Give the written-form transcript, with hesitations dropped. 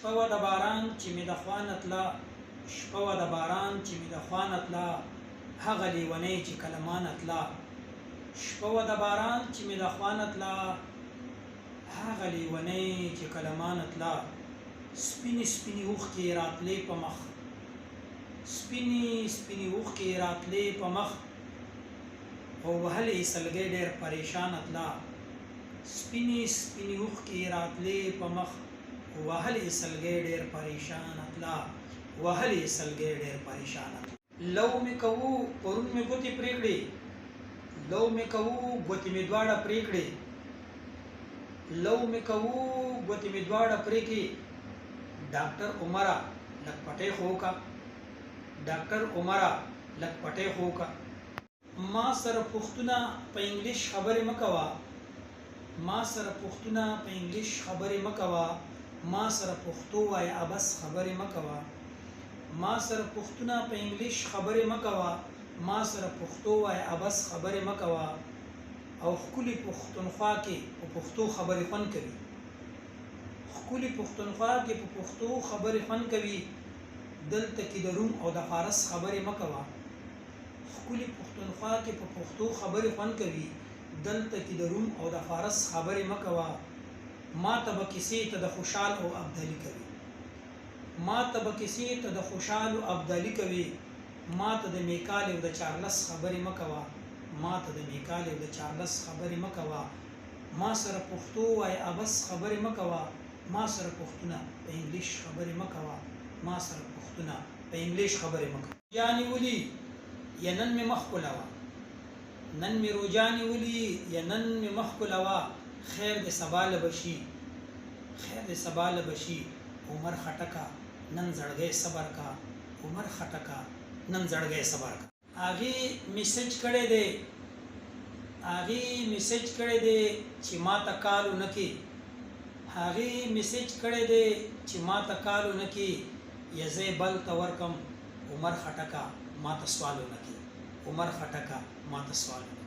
شپه وه د باران چې مې د خوا نه تله، شپه وه د باران چې مې د خوا نه تله، هغه لیونۍ چې کله ما نه تله. شپه وه د باران چې مې د خوا نه تله، هغه لیونۍ چې کله ما نه تله. سپینې سپینې اوښکې یې راتلې په مخ، سپینې سپینې اوښکې یې راتلې په مخ، او وهلې یې سلګۍ ډېر پریشانه تله. سپینې سپینې اوښکې یې راتلې په مخ، وهلې یې سلګۍ ډېر پریشانه تله، وهلې یې سلګۍ ډېر پریشانه تله. لو مې کوو پرون مې ګوتې پرې کړې، لو مې کوو ګوتې مې دواړه پرې کړې، لو مې کوو ګوتې مې دواړه پرې کړې. ډاکټر عمره لږ پټۍ خو وکړه، ډاکټر عمره لږ پټۍ خو وکړه. ما سره پښتونه په انګلیش خبرې مه کوه، ما سره پښتونه په انګلیش خبرې مه کوه، ما سره پښتو وایه ابس خبرې مه کوه. ما سره پښتونه په انګلیش خبرې مه کوه، ما سره پښتو وایه ابس خبرې مه کوه. او ښکلي پښتونخوا کې په پښتو خبرې خوند کوي، ښکلي پښتونخوا کې په پښتو خبرې خوند کوي. دلته کې د روم او د فارس خبرې مه کوه، ښکلي پښتونخوا کې په پښتو خبرې خوند کوي. دلته کې د روم او د فارس خبرې مه کوه. ما ته به کیسې ته د خوشحال او ابدالي کوي، ما ته به کیسې ته د خوشحال او ابدالي کوي. ما ته د میکال او د چارلس خبرې مه کوه، ما ته د میکال او د چارلس خبرې مه کوه. ما سره پښتو وایه ابس خبرې مه کوه، ما سره پښتونه په انګلیش خبرې مه کوه، ما سره پښتونه په انګلیش خبرې مه کوه. یعنی ولي یا نن مې مخ کولوه، نن مې روجا نیولي یا نن مې مخ کولوه. خیر دې سبا له به شي، خیر دې سبا له به شي. عمر خټکه نن زړګی صبر کا، عمر خټکه نن زړګی صبر کا. هغې میسج کړی دی، هغې میسج کړی دی چې ما ته کال ونه کړي، هغې میسج کړی دی چې ما ته کال ونه کړي. یا زه یې بل ته ورکم، عمر خټکه ما ته سوال ونه کړي، عمر خټکه ما ته سوال ونه کړي.